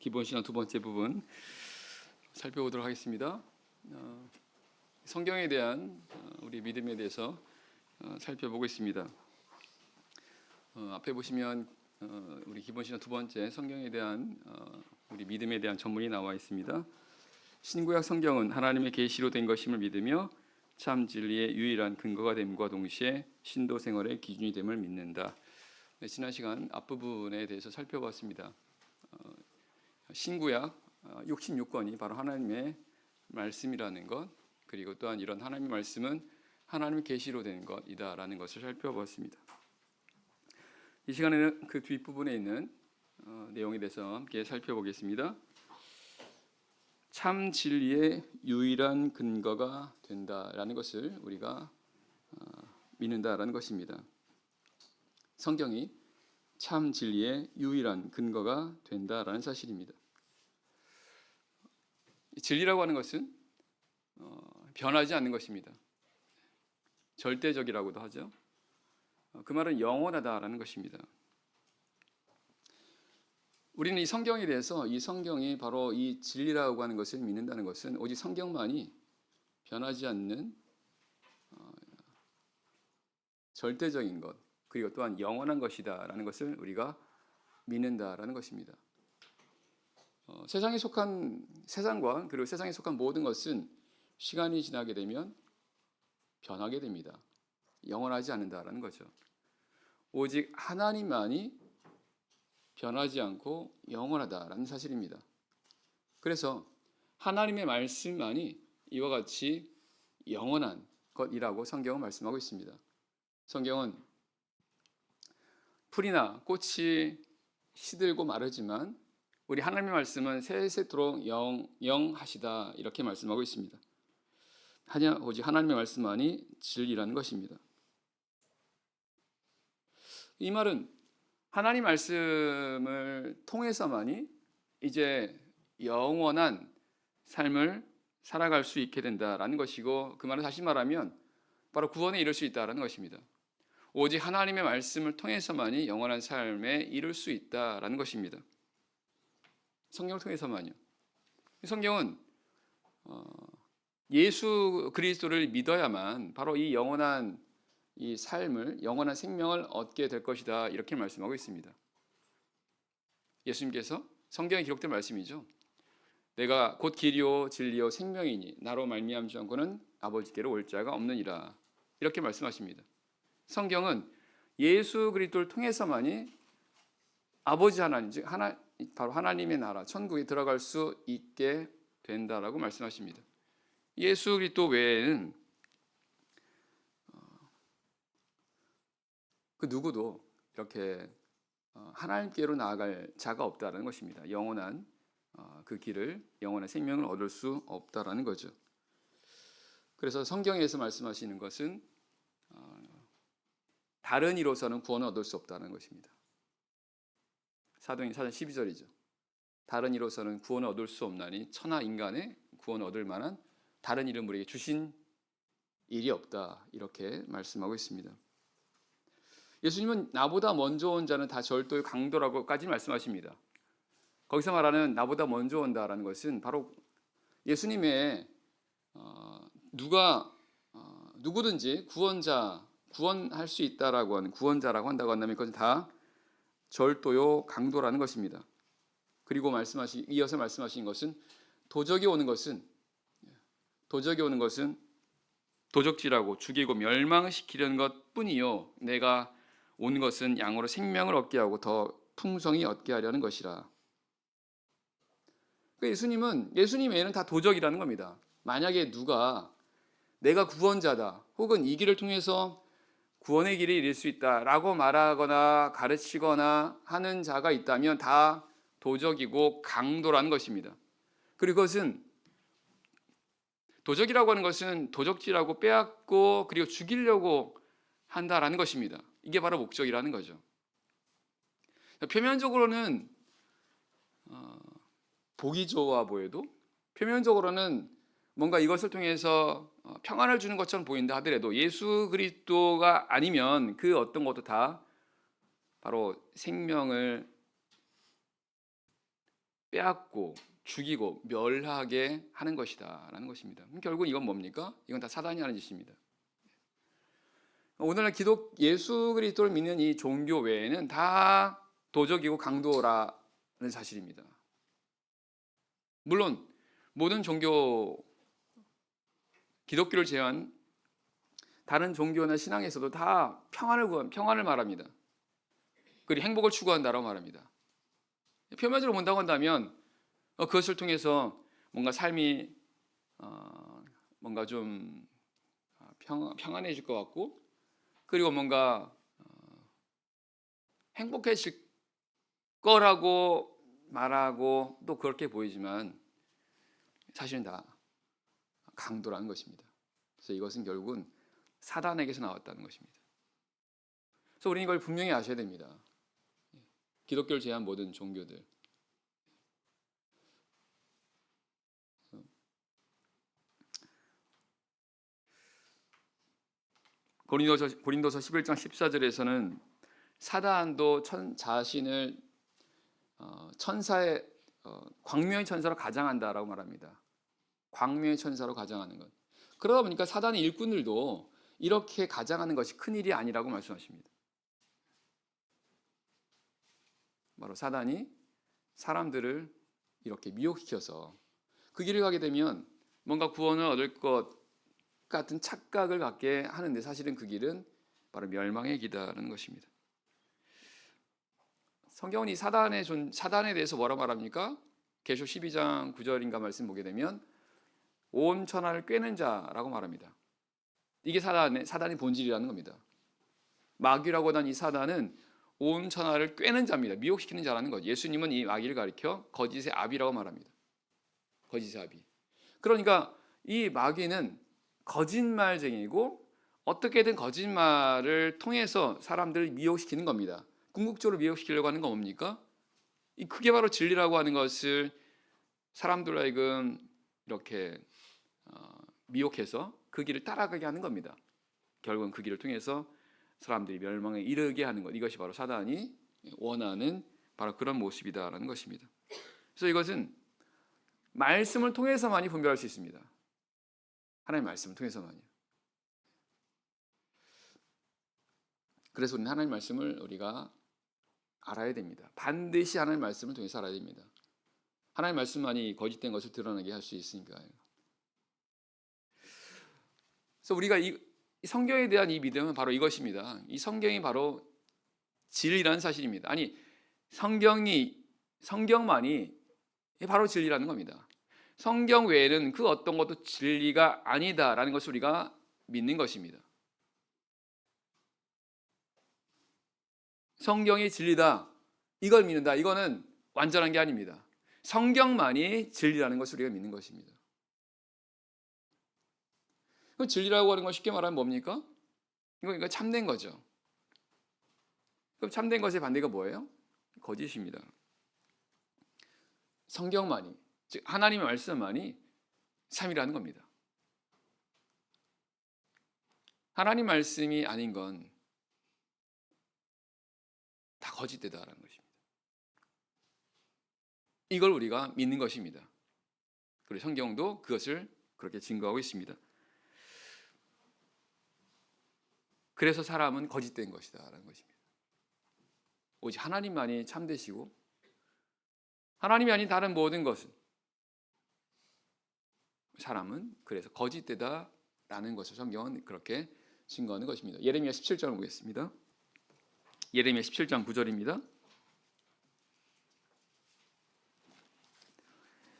기본 신앙 두 번째 부분 살펴보도록 하겠습니다. 성경에 대한 우리 믿음에 대해서 살펴보고 있습니다. 앞에 보시면 우리 기본 신앙 두 번째 성경에 대한 우리 믿음에 대한 전문이 나와 있습니다. 신구약 성경은 하나님의 계시로 된 것임을 믿으며 참 진리의 유일한 근거가 됨과 동시에 신도 생활의 기준이 됨을 믿는다. 지난 시간 앞부분에 대해서 살펴봤습니다. 신구약 66권이 바로 하나님의 말씀이라는 것, 그리고 또한 이런 하나님의 말씀은 하나님의 계시로 된 것이다라는 것을 살펴봤습니다. 이 시간에는 그 뒷부분에 있는 내용에 대해서 함께 살펴보겠습니다. 참 진리의 유일한 근거가 된다라는 것을 우리가 믿는다라는 것입니다. 성경이 참 진리의 유일한 근거가 된다라는 사실입니다. 진리라고 하는 것은 변하지 않는 것입니다. 절대적이라고도 하죠. 그 말은 영원하다라는 것입니다. 우리는 이 성경에 대해서 이 성경이 바로 이 진리라고 하는 것을 믿는다는 것은 오직 성경만이 변하지 않는 절대적인 것, 그리고 또한 영원한 것이다라는 것을 우리가 믿는다라는 것입니다. 세상과 그리고 세상에 속한 모든 것은 시간이 지나게 되면 변하게 됩니다. 영원하지 않는다라는 거죠. 오직 하나님만이 변하지 않고 영원하다라는 사실입니다. 그래서 하나님의 말씀만이 이와 같이 영원한 것이라고 성경은 말씀하고 있습니다. 성경은 풀이나 꽃이 시들고 마르지만 우리 하나님의 말씀은 세세토록 영영하시다 이렇게 말씀하고 있습니다. 오직 하나님의 말씀만이 진리라는 것입니다. 이 말은 하나님 말씀을 통해서만이 이제 영원한 삶을 살아갈 수 있게 된다라는 것이고, 그 말은 다시 말하면 바로 구원에 이를 수 있다라는 것입니다. 오직 하나님의 말씀을 통해서만이 영원한 삶에 이룰 수 있다라는 것입니다. 성경을 통해서만요. 성경은 예수 그리스도를 믿어야만 바로 이 영원한 이 삶을, 영원한 생명을 얻게 될 것이다 이렇게 말씀하고 있습니다. 예수님께서 성경에 기록된 말씀이죠. 내가 곧 길이요 진리요 생명이니 나로 말미암지 않고는 아버지께로 올 자가 없느니라 이렇게 말씀하십니다. 성경은 예수 그리스도를 통해서만이 아버지 하나님, 즉 바로 하나님의 나라 천국에 들어갈 수 있게 된다라고 말씀하십니다. 예수 그리스도 외에는 그 누구도 이렇게 하나님께로 나아갈 자가 없다라는 것입니다. 영원한 그 길을, 영원한 생명을 얻을 수 없다라는 거죠. 그래서 성경에서 말씀하시는 것은 다른 이로서는 구원을 얻을 수 없다는 것입니다. 사도행전 4장 12절이죠. 다른 이로서는 구원을 얻을 수 없나니 천하 인간의 구원을 얻을 만한 다른 이름 우리에게 주신 일이 없다 이렇게 말씀하고 있습니다. 예수님은 나보다 먼저 온 자는 다 절도의 강도라고까지 말씀하십니다. 거기서 말하는 나보다 먼저 온다라는 것은 바로 예수님의 누구든지 구원할 수 있다라고 하는 구원자라고 한다고 한다면 그것은 다 절도요 강도라는 것입니다. 그리고 이어서 말씀하신 것은 도적이 오는 것은 도적질하고 죽이고 멸망시키려는 것뿐이요 내가 온 것은 양으로 생명을 얻게 하고 더 풍성히 얻게 하려는 것이라. 예수님 외에는 다 도적이라는 겁니다. 만약에 누가 내가 구원자다 혹은 이 길을 통해서 구원의 길에 이를 수 있다라고 말하거나 가르치거나 하는 자가 있다면 다 도적이고 강도라는 것입니다. 그리고 그것은 도적이라고 하는 것은 도적질하고 빼앗고 그리고 죽이려고 한다라는 것입니다. 이게 바로 목적이라는 거죠. 표면적으로는 보기 좋아 보여도 표면적으로는 뭔가 이것을 통해서 평안을 주는 것처럼 보인다 하더라도 예수 그리스도가 아니면 그 어떤 것도 다 바로 생명을 빼앗고 죽이고 멸하게 하는 것이다라는 것입니다. 결국 이건 뭡니까? 이건 다 사단이 하는 짓입니다. 오늘날 예수 그리스도를 믿는 이 종교 외에는 다 도적이고 강도라는 사실입니다. 물론 모든 종교, 기독교를 제외한 다른 종교나 신앙에서도 다 평안을 말합니다. 그리고 행복을 추구한다라고 말합니다. 표면적으로 본다고 한다면 그것을 통해서 뭔가 삶이 뭔가 좀 평안해질 것 같고, 그리고 뭔가 행복해질 거라고 말하고 또 그렇게 보이지만 사실은 다 강도라는 것입니다. 그래서 이것은 결국은 사단에게서 나왔다는 것입니다. 그래서 우리는 이걸 분명히 아셔야 됩니다. 기독교를 제외한 모든 종교들, 고린도서 11장 14절에서는 사단도 자신을 천사의 광명의 천사로 가장한다라고 말합니다. 광명의 천사로 가장하는 것. 그러다 보니까 사단의 일꾼들도 이렇게 가장하는 것이 큰일이 아니라고 말씀하십니다. 바로 사단이 사람들을 이렇게 미혹시켜서 그 길을 가게 되면 뭔가 구원을 얻을 것 같은 착각을 갖게 하는데, 사실은 그 길은 바로 멸망의 길이라는 것입니다. 성경은 이 사단에 대해서 뭐라 말합니까? 계시록 12장 9절인가 말씀 보게 되면 온 천하를 꿰는 자라고 말합니다. 이게 사단의 본질이라는 겁니다. 마귀라고 하는 이 사단은 온 천하를 꿰는 자입니다. 미혹시키는 자라는 거죠. 예수님은 이 마귀를 가리켜 거짓의 아비라고 말합니다. 거짓의 아비. 그러니까 이 마귀는 거짓말쟁이고 어떻게든 거짓말을 통해서 사람들을 미혹시키는 겁니다. 궁극적으로 미혹시키려고 하는 건 뭡니까? 그게 바로 진리라고 하는 것을 사람들로 하여금 이렇게 미혹해서 그 길을 따라가게 하는 겁니다. 결국은 그 길을 통해서 사람들이 멸망에 이르게 하는 것, 이것이 바로 사단이 원하는 바로 그런 모습이다라는 것입니다. 그래서 이것은 말씀을 통해서만이 분별할 수 있습니다. 하나님의 말씀을 통해서만요. 그래서 우리는 하나님의 말씀을 우리가 알아야 됩니다. 반드시 하나님의 말씀을 통해서 알아야 됩니다. 하나님의 말씀만이 거짓된 것을 드러나게 할 수 있으니까요. 그래서 우리가 이 성경에 대한 이 믿음은 바로 이것입니다. 이 성경이 바로 진리라는 사실입니다. 아니, 성경만이 바로 진리라는 겁니다. 성경 외에는 그 어떤 것도 진리가 아니다라는 것을 우리가 믿는 것입니다. 성경이 진리다, 이걸 믿는다, 이거는 완전한 게 아닙니다. 성경만이 진리라는 것을 우리가 믿는 것입니다. 그 진리라고 하는 건 쉽게 말하면 뭡니까? 이거 참된 거죠. 그럼 참된 것의 반대가 뭐예요? 거짓입니다. 성경만이, 즉 하나님의 말씀만이 참이라는 겁니다. 하나님 말씀이 아닌 건 다 거짓되다라는 것입니다. 이걸 우리가 믿는 것입니다. 그리고 성경도 그것을 그렇게 증거하고 있습니다. 그래서 사람은 거짓된 것이다라는 것입니다. 오직 하나님만이 참되시고 하나님이 아닌 다른 모든 것은 사람은 그래서 거짓되다라는 것을 성경은 그렇게 증거하는 것입니다. 예레미야 17장을 보겠습니다. 예레미야 17장 9절입니다.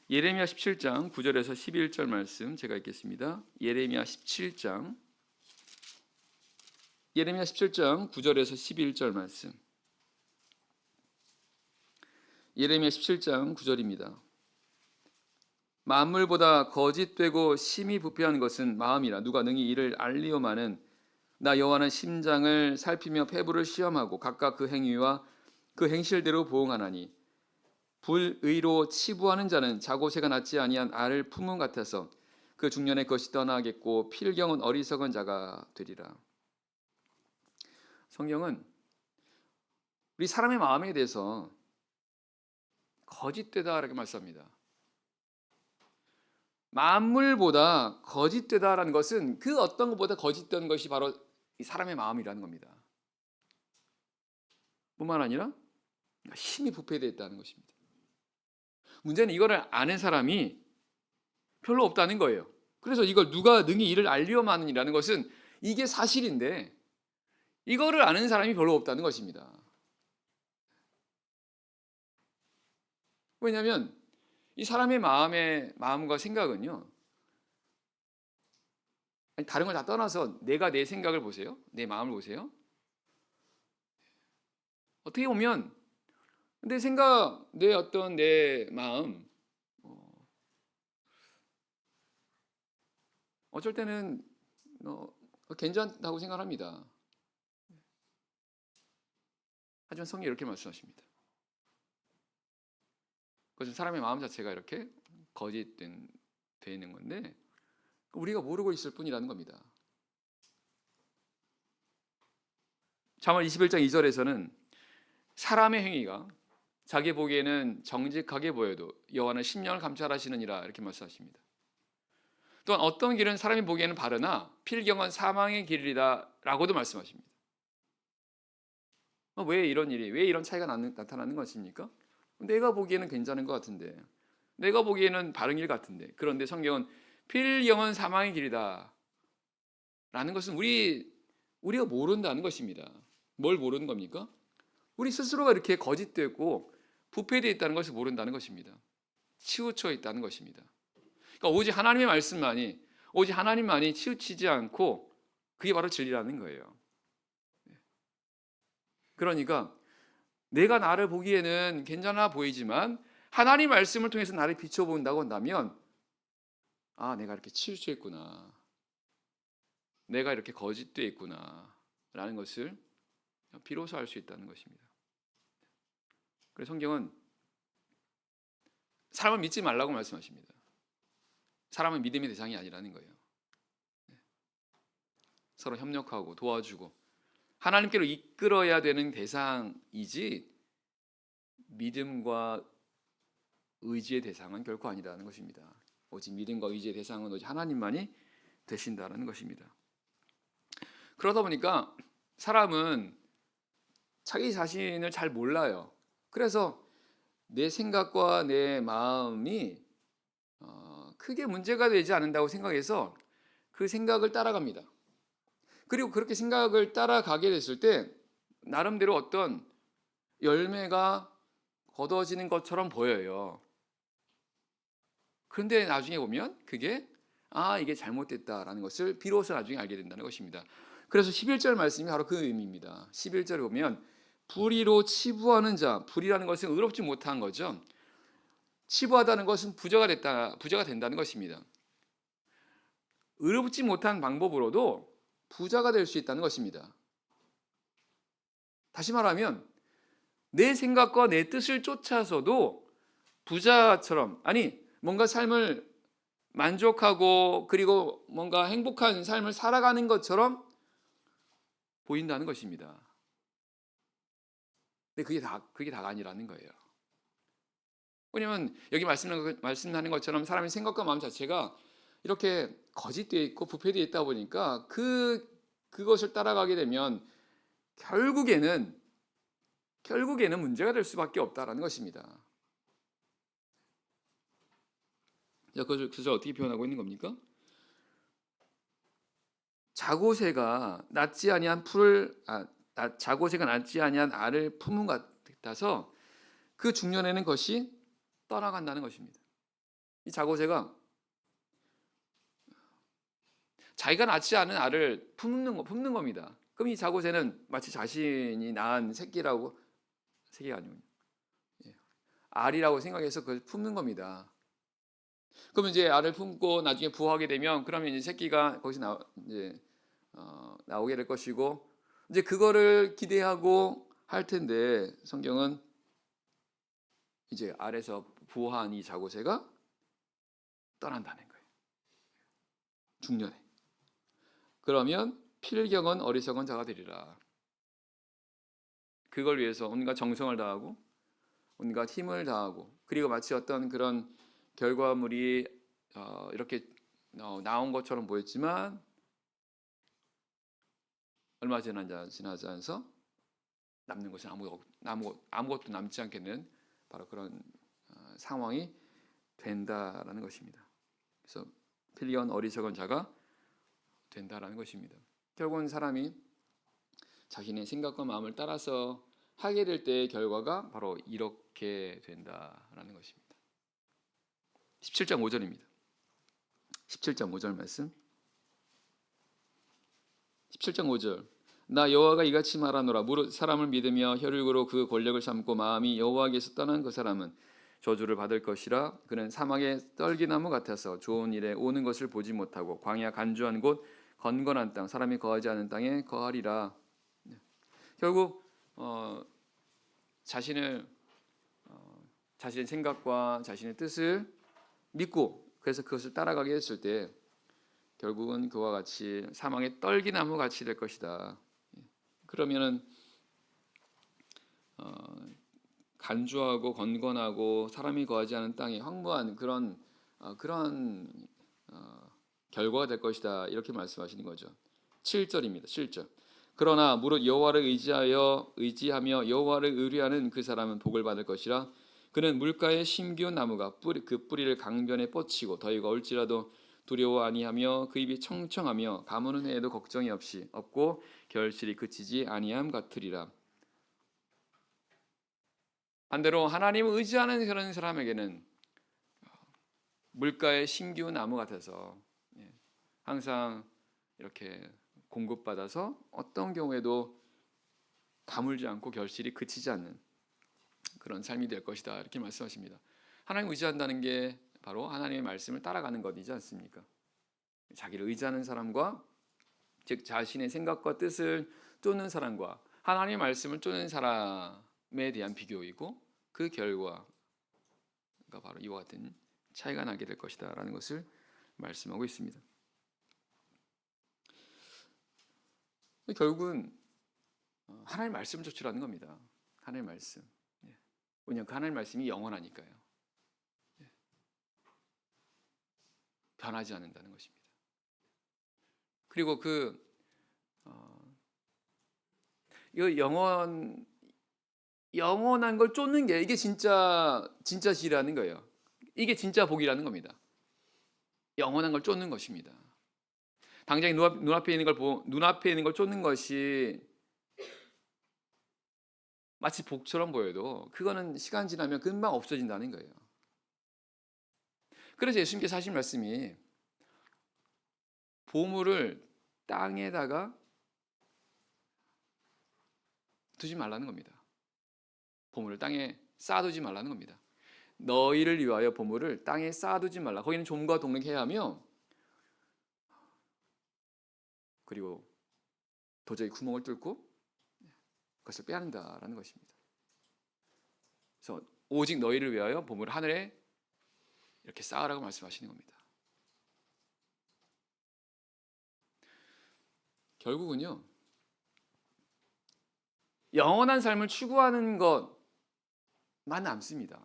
예레미야 17장 9절에서 11절 말씀 제가 읽겠습니다. 예레미야 17장 9절에서 11절 말씀. 예레미야 17장 9절입니다. 만물보다 거짓되고 심히 부패한 것은 마음이라 누가 능히 이를 알리오마는 나 여호와는 심장을 살피며 폐부를 시험하고 각각 그 행위와 그 행실대로 보응하나니 불의로 치부하는 자는 자고새가 낳지 아니한 알을 품은 같아서 그 중년에 그것이 떠나겠고 필경은 어리석은 자가 되리라. 성경은 우리 사람의 마음에 대해서 거짓되다 이렇게 말씀합니다. 만물보다 거짓되다라는 것은 그 어떤 것보다 거짓된 것이 바로 이 사람의 마음이라는 겁니다. 뿐만 아니라 힘이 부패되어 있다는 것입니다. 문제는 이거를 아는 사람이 별로 없다는 거예요. 그래서 이걸 누가 능히 이를 알리오마 하느니라는 것은 이게 사실인데 이거를 아는 사람이 별로 없다는 것입니다. 왜냐하면 이 사람의 마음과 생각은요, 다른 걸 다 떠나서 내가 내 생각을 보세요. 내 마음을 보세요. 어떻게 보면 내 생각, 내 마음, 어쩔 때는 괜찮다고 생각합니다. 하지만 성경이 이렇게 말씀하십니다. 그것은 사람의 마음 자체가 이렇게 거짓된 돼 있는 건데 우리가 모르고 있을 뿐이라는 겁니다. 잠언 21장 2절에서는 사람의 행위가 자기 보기에는 정직하게 보여도 여호와는 심령을 감찰하시느니라 이렇게 말씀하십니다. 또한 어떤 길은 사람이 보기에는 바르나 필경은 사망의 길이다 라고도 말씀하십니다. 왜 이런 일이, 왜 이런 차이가 나타나는 것입니까? 내가 보기에는 괜찮은 것 같은데, 내가 보기에는 바른 길 같은데, 그런데 성경은 필경은 사망의 길이다 라는 것은 우리가 모른다는 것입니다. 뭘 모르는 겁니까? 우리 스스로가 이렇게 거짓되고 부패되어 있다는 것을 모른다는 것입니다. 치우쳐 있다는 것입니다. 그러니까 오직 하나님의 말씀만이, 오직 하나님만이 치우치지 않고 그게 바로 진리라는 거예요. 그러니까 내가 나를 보기에는 괜찮아 보이지만 하나님 말씀을 통해서 나를 비춰본다고 한다면 내가 이렇게 치우쳐 있구나, 내가 이렇게 거짓되어 있구나 라는 것을 비로소 알 수 있다는 것입니다. 그래서 성경은 사람을 믿지 말라고 말씀하십니다. 사람은 믿음의 대상이 아니라는 거예요. 서로 협력하고 도와주고 하나님께로 이끌어야 되는 대상이지 믿음과 의지의 대상은 결코 아니라는 것입니다. 오직 믿음과 의지의 대상은 오직 하나님만이 되신다는 것입니다. 그러다 보니까 사람은 자기 자신을 잘 몰라요. 그래서 내 생각과 내 마음이 크게 문제가 되지 않는다고 생각해서 그 생각을 따라갑니다. 그리고 그렇게 생각을 따라가게 됐을 때 나름대로 어떤 열매가 거둬지는 것처럼 보여요. 그런데 나중에 보면 그게 이게 잘못됐다라는 것을 비로소 나중에 알게 된다는 것입니다. 그래서 11절 말씀이 바로 그 의미입니다. 11절에 보면 불의로 치부하는 자, 불의라는 것은 의롭지 못한 거죠. 치부하다는 것은 부자가 된다는 것입니다. 의롭지 못한 방법으로도 부자가 될 수 있다는 것입니다. 다시 말하면 내 생각과 내 뜻을 쫓아서도 부자처럼, 뭔가 삶을 만족하고 그리고 뭔가 행복한 삶을 살아가는 것처럼 보인다는 것입니다. 근데 그게 다가 아니라는 거예요. 왜냐하면 여기 말씀하는 것처럼 사람의 생각과 마음 자체가 이렇게 거짓되어 있고 부패되어 있다 보니까 그것을 따라가게 되면 결국에는 문제가 될 수밖에 없다라는 것입니다. 자, 그것을 어떻게 표현하고 있는 겁니까? 자고새가 낳지 아니한 알을 품은 것 같아서 그 중년에는 것이 떠나간다는 것입니다. 이 자고새가 자기가 낳지 않은 알을 품는 겁니다. 그럼 이 자고새는 마치 자신이 낳은 새끼가 아니고 알이라고 생각해서 그걸 품는 겁니다. 그러면 이제 알을 품고 나중에 부화하게 되면 그러면 이제 새끼가 거기서 나오게 될 것이고 이제 그거를 기대하고 할 텐데 성경은 이제 알에서 부화한 이 자고새가 떠난다는 거예요. 중년에. 그러면 필경은 어리석은 자가 되리라. 그걸 위해서 온갖 정성을 다하고 온갖 힘을 다하고 그리고 마치 어떤 그런 결과물이 이렇게 나온 것처럼 보였지만 얼마 지나지 않아서 남는 것은 아무것도 남지 않게 되는 바로 그런 상황이 된다라는 것입니다. 그래서 필리온 어리석은 자가 된다라는 것입니다. 결국은 사람이 자신의 생각과 마음을 따라서 하게 될 때의 결과가 바로 이렇게 된다라는 것입니다. 17장 5절입니다. 17장 5절 말씀. 17장 5절. 나 여호와가 이같이 말하노라. 무릇 사람을 믿으며 혈육으로 그 권력을 삼고 마음이 여호와께서 떠난 그 사람은 저주를 받을 것이라. 그는 사막의 떨기나무 같아서 좋은 일에 오는 것을 보지 못하고 광야 간주한 곳 건건한 땅 사람이 거하지 않은 땅에 거하리라. 결국 자신의 생각과 자신의 뜻을 믿고 그래서 그것을 따라가게 했을 때 결국은 그와 같이 사망의 떨기나무 같이 될 것이다. 그러면은 간주하고 건건하고 사람이 거하지 않은 땅에 황무한 그런 결과가 될 것이다. 이렇게 말씀하시는 거죠. 7절입니다. 7절. 그러나 무릇 여호와를 의지하며 여호와를 의뢰하는 그 사람은 복을 받을 것이라. 그는 물가에 심기운 나무가 그 뿌리를 강변에 뻗치고 더위가 올지라도 두려워 아니하며 그 입이 청청하며 가무는 해에도 걱정이 없고 결실이 그치지 아니함 같으리라. 반대로 하나님을 의지하는 그런 사람에게는 물가에 심기운 나무 같아서 항상 이렇게 공급받아서 어떤 경우에도 가물지 않고 결실이 그치지 않는 그런 삶이 될 것이다. 이렇게 말씀하십니다. 하나님 의지한다는 게 바로 하나님의 말씀을 따라가는 것이지 않습니까? 자기를 의지하는 사람과 즉 자신의 생각과 뜻을 쫓는 사람과 하나님의 말씀을 쫓는 사람에 대한 비교이고 그 결과가 바로 이와 같은 차이가 나게 될 것이다 라는 것을 말씀하고 있습니다. 결국은 하나님의 말씀을 쫓으라는 겁니다. 하나님의 말씀. 왜냐하면 그 하나님의 말씀이 영원하니까요. 변하지 않는다는 것입니다. 그리고 이거 영원한 걸 쫓는 게 이게 진짜 지라는 거예요. 이게 진짜 복이라는 겁니다. 영원한 걸 쫓는 것입니다. 당장 눈앞에 있는 걸 쫓는 것이 마치 복처럼 보여도 그거는 시간 지나면 금방 없어진다는 거예요. 그래서 예수님께서 하신 말씀이 보물을 땅에다가 두지 말라는 겁니다. 보물을 땅에 쌓아두지 말라는 겁니다. 너희를 위하여 보물을 땅에 쌓아두지 말라. 거기는 좀과 동력해야 하며 그리고 도저히 구멍을 뚫고 그것을 빼앗는다라는 것입니다. 그래서 오직 너희를 위하여 보물을 하늘에 이렇게 쌓으라고 말씀하시는 겁니다. 결국은요, 영원한 삶을 추구하는 것만 남습니다.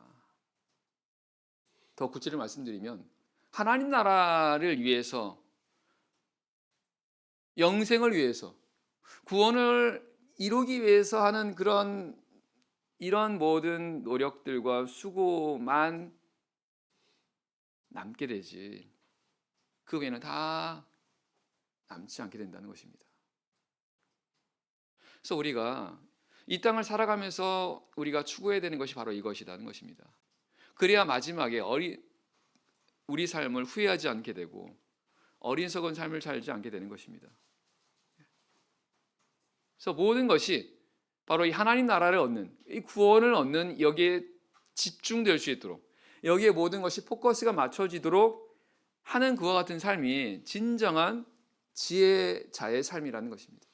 더 구체적으로 말씀드리면 하나님 나라를 위해서, 영생을 위해서, 구원을 이루기 위해서 하는 이런 모든 노력들과 수고만 남게 되지 그 외에는 다 남지 않게 된다는 것입니다. 그래서 우리가 이 땅을 살아가면서 우리가 추구해야 되는 것이 바로 이것이라는 것입니다. 그래야 마지막에 우리 삶을 후회하지 않게 되고 어리석은 삶을 살지 않게 되는 것입니다. 그래서 모든 것이 바로 이 하나님 나라를 얻는, 이 구원을 얻는 여기에 집중될 수 있도록, 여기에 모든 것이 포커스가 맞춰지도록 하는 그와 같은 삶이 진정한 지혜자의 삶이라는 것입니다.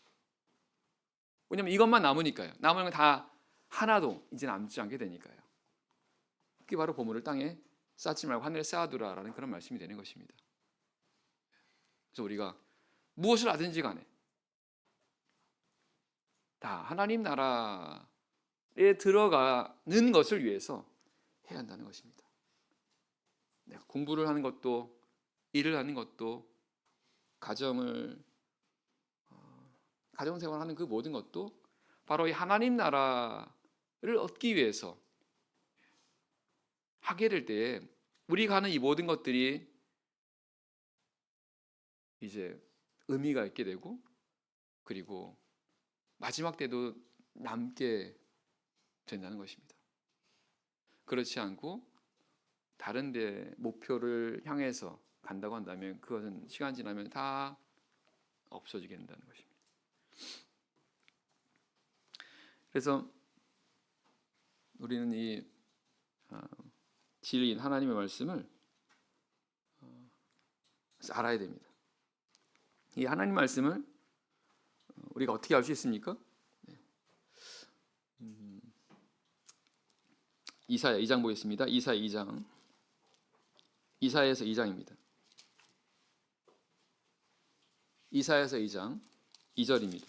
왜냐하면 이것만 남으니까요. 남은 건 다 하나도 이제 남지 않게 되니까요. 그게 바로 보물을 땅에 쌓지 말고 하늘에 쌓아두라라는 그런 말씀이 되는 것입니다. 그래서 우리가 무엇을 하든지 간에 다 하나님 나라에 들어가는 것을 위해서 해야 한다는 것입니다. 내가 공부를 하는 것도, 일을 하는 것도, 가정생활하는 그 모든 것도 바로 이 하나님 나라를 얻기 위해서 하게 될 때에 우리가 하는 이 모든 것들이 이제 의미가 있게 되고, 그리고 마지막 때도 남게 된다는 것입니다. 그렇지 않고 다른 데 목표를 향해서 간다고 한다면 그것은 시간 지나면 다 없어지게 된다는 것입니다. 그래서 우리는 이 진리인 하나님의 말씀을 알아야 됩니다. 이 하나님 말씀을 우리가 어떻게 알 수 있습니까? 이사야 2장 보겠습니다. 이사야 2장, 이사야에서 2장입니다. 이사야에서 2장 2절입니다.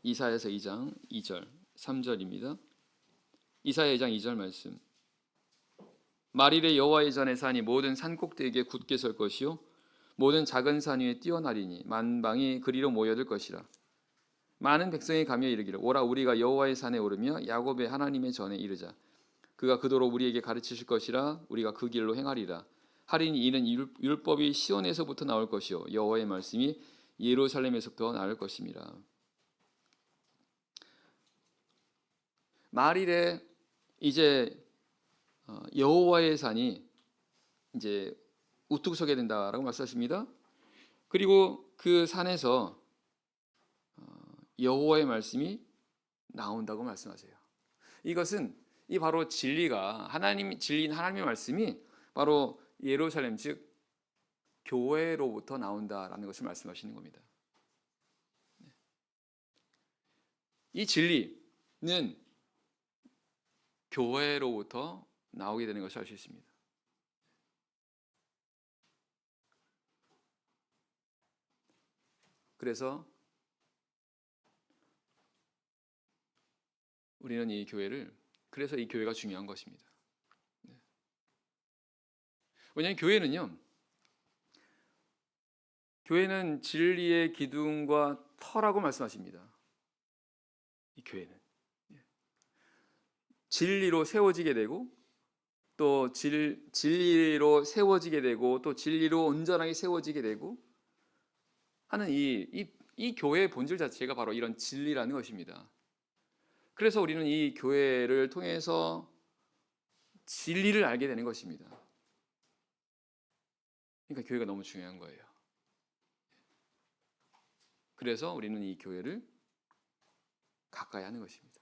이사야에서 2장 2절 3절입니다. 이사야 2장 2절 말씀. 말일에 여호와의 전에 산이 모든 산 꼭대기에 굳게 설 것이요 모든 작은 산 위에 뛰어나리니 만방이 그리로 모여들 것이라. 많은 백성이 가며 이르기를 오라 우리가 여호와의 산에 오르며 야곱의 하나님의 전에 이르자. 그가 그도로 우리에게 가르치실 것이라. 우리가 그 길로 행하리라. 하리니 이는 율법이 시온에서부터 나올 것이요 여호와의 말씀이 예루살렘에서부터 나올 것임이라. 말일에 이제 여호와의 산이 이제 우뚝 서게 된다라고 말씀하십니다. 그리고 그 산에서 여호와의 말씀이 나온다고 말씀하세요. 이것은 이 바로 진리가 진리인 하나님의 말씀이 바로 예루살렘 즉 교회로부터 나온다라는 것을 말씀하시는 겁니다. 이 진리는 교회로부터 나오게 되는 것을 알 수 있습니다. 그래서 우리는 그래서 이 교회가 중요한 것입니다. 왜냐하면 교회는 진리의 기둥과 터라고 말씀하십니다. 이 교회는 진리로 세워지게 되고 또 진리로 세워지게 되고 또 진리로 온전하게 세워지게 되고 하는 이 교회의 본질 자체가 바로 이런 진리라는 것입니다. 그래서 우리는 이 교회를 통해서 진리를 알게 되는 것입니다. 그러니까 교회가 너무 중요한 거예요. 그래서 우리는 이 교회를 가까이 하는 것입니다.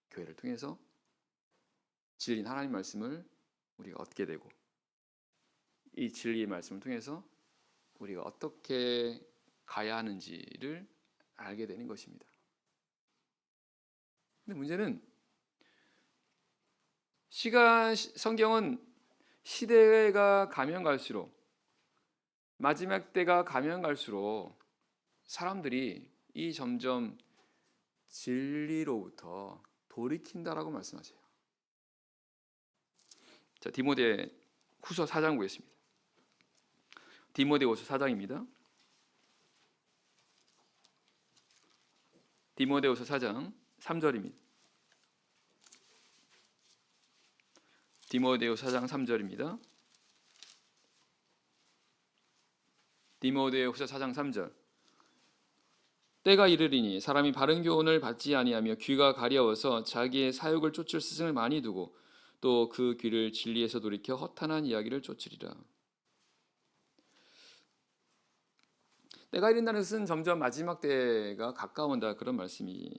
교회를 통해서 진리인 하나님 말씀을 우리가 얻게 되고 이 진리의 말씀을 통해서 우리가 어떻게 가야 하는지를 알게 되는 것입니다. 근데 문제는 성경은 시대가 가면 갈수록 마지막 때가 가면 갈수록 사람들이 이 점점 진리로부터 돌이킨다라고 말씀하세요. 자, 디모데후서 4장 보겠습니다. 디모데후서 4장입니다. 디모데후서 4장 3절입니다. 디모데후서 4장 3절입니다. 디모데후서 4장 3절. 때가 이르리니 사람이 바른 교훈을 받지 아니하며 귀가 가려워서 자기의 사욕을 쫓을 스승을 많이 두고 또 그 귀를 진리에서 돌이켜 허탄한 이야기를 쫓으리라. 때가 이른다는 것은 점점 마지막 때가 가까운다 그런 말씀이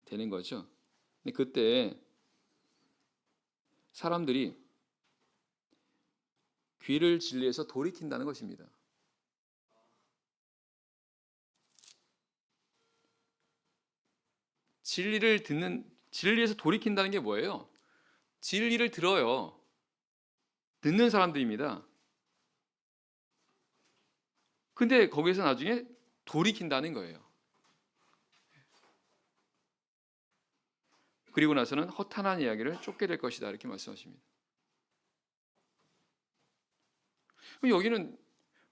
되는 거죠. 근데 그때 사람들이 귀를 진리에서 돌이킨다는 것입니다. 진리에서 돌이킨다는 게 뭐예요? 진리를 들어요. 듣는 사람들입니다. 근데 거기서 나중에 돌이킨다는 거예요. 그리고 나서는 허탄한 이야기를 쫓게 될 것이다 이렇게 말씀하십니다. 그럼 여기는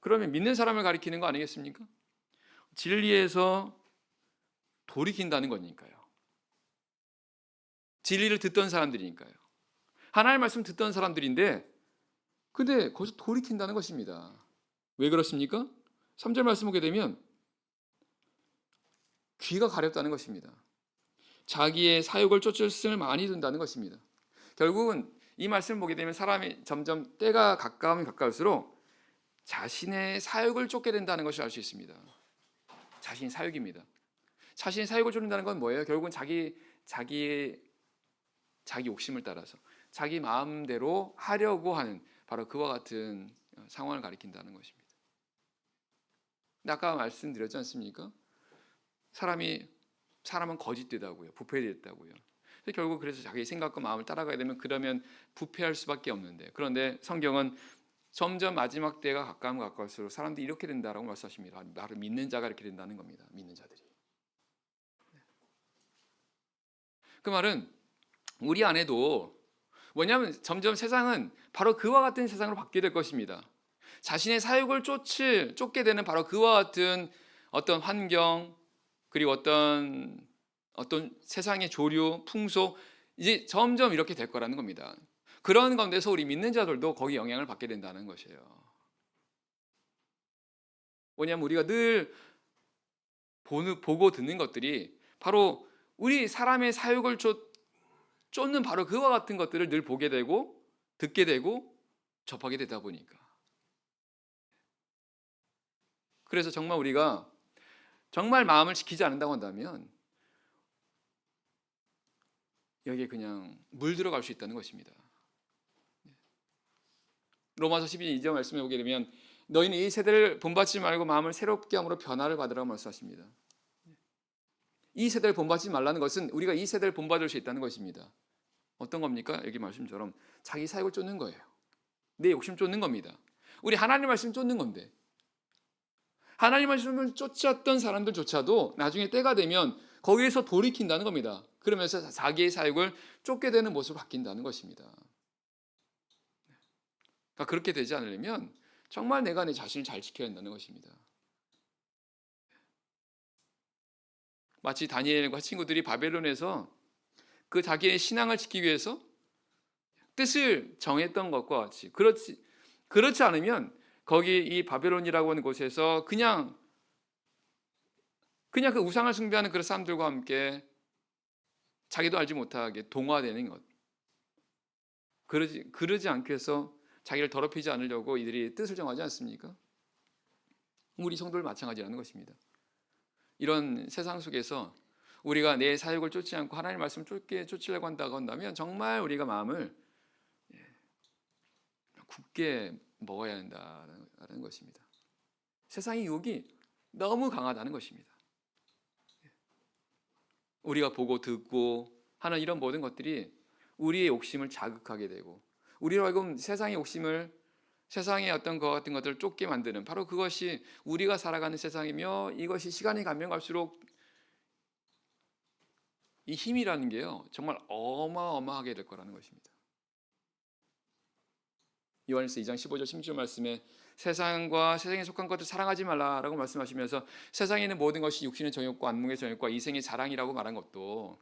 그러면 믿는 사람을 가리키는 거 아니겠습니까? 진리에서 돌이킨다는 거니까요. 진리를 듣던 사람들이니까요. 하나님의 말씀 듣던 사람들인데 근데 거기서 돌이킨다는 것입니다. 왜 그렇습니까? 3절 말씀 보게 되면 귀가 가렵다는 것입니다. 자기의 사욕을 쫓을 많이 둔다는 것입니다. 결국은 이 말씀을 보게 되면 사람이 점점 때가 가까우면 가까울수록 자신의 사욕을 쫓게 된다는 것을 알 수 있습니다. 자신의 사욕입니다. 자신의 사욕을 쫓는다는 건 뭐예요? 결국은 자기 욕심을 따라서 자기 마음대로 하려고 하는 바로 그와 같은 상황을 가리킨다는 것입니다. 근데 아까 말씀드렸지 않습니까? 사람은 거짓되다고요. 부패되었다고요. 결국 그래서 자기 생각과 마음을 따라가야 되면 그러면 부패할 수밖에 없는데 그런데 성경은 점점 마지막 때가 가까우면 가까울수록 사람들이 이렇게 된다라고 말씀하십니다. 나를 믿는 자가 이렇게 된다는 겁니다. 믿는 자들이. 그 말은 우리 안에도 뭐냐면 점점 세상은 바로 그와 같은 세상으로 바뀌게 될 것입니다. 자신의 사욕을 쫓게 되는 바로 그와 같은 어떤 환경 그리고 어떤 세상의 조류, 풍속 이제 점점 이렇게 될 거라는 겁니다. 그런 가운데서 우리 믿는 자들도 거기 영향을 받게 된다는 것이에요. 뭐냐면 우리가 늘 보고 듣는 것들이 바로 우리 사람의 사욕을 쫓는 바로 그와 같은 것들을 늘 보게 되고 듣게 되고 접하게 되다 보니까 그래서 정말 우리가 정말 마음을 지키지 않는다고 한다면 여기에 그냥 물들어갈 수 있다는 것입니다. 로마서 12장 말씀에 보게 되면 너희는 이 세대를 본받지 말고 마음을 새롭게 함으로 변화를 받으라고 말씀하십니다. 이 세대를 본받지 말라는 것은 우리가 이 세대를 본받을 수 있다는 것입니다. 어떤 겁니까? 여기 말씀처럼 자기 사욕을 쫓는 거예요. 내 욕심 쫓는 겁니다. 우리 하나님 말씀 쫓는 건데 하나님 말씀을 쫓았던 사람들조차도 나중에 때가 되면 거기에서 돌이킨다는 겁니다. 그러면서 자기의 사욕을 쫓게 되는 모습으로 바뀐다는 것입니다. 그러니까 그렇게 되지 않으려면 정말 내가 내 자신을 잘 지켜야 한다는 것입니다. 마치 다니엘과 친구들이 바벨론에서 그 자기의 신앙을 지키기 위해서 뜻을 정했던 것과 같이 그렇지 않으면 거기 이 바벨론이라고 하는 곳에서 그냥 그 우상을 숭배하는 그런 사람들과 함께 자기도 알지 못하게 동화되는 것. 그러지 않기 위해서 자기를 더럽히지 않으려고 이들이 뜻을 정하지 않습니까? 우리 성도를 마찬가지라는 것입니다. 이런 세상 속에서 우리가 내 사욕을 쫓지 않고 하나님의 말씀을 쫓으려고 한다면 정말 우리가 마음을 굳게 먹어야 한다는 것입니다. 세상의 유혹이 너무 강하다는 것입니다. 우리가 보고 듣고 하는 이런 모든 것들이 우리의 욕심을 자극하게 되고 우리로 하여금 세상의 어떤 것 같은 것들을 쫓게 만드는 바로 그것이 우리가 살아가는 세상이며 이것이 시간이 가면 갈수록 이 힘이라는 게요 정말 어마어마하게 될 거라는 것입니다. 요한일서 2장 15절 16절 말씀에 세상과 세상에 속한 것을 사랑하지 말라라고 말씀하시면서 세상에 있는 모든 것이 육신의 정욕과 안목의 정욕과 이생의 자랑이라고 말한 것도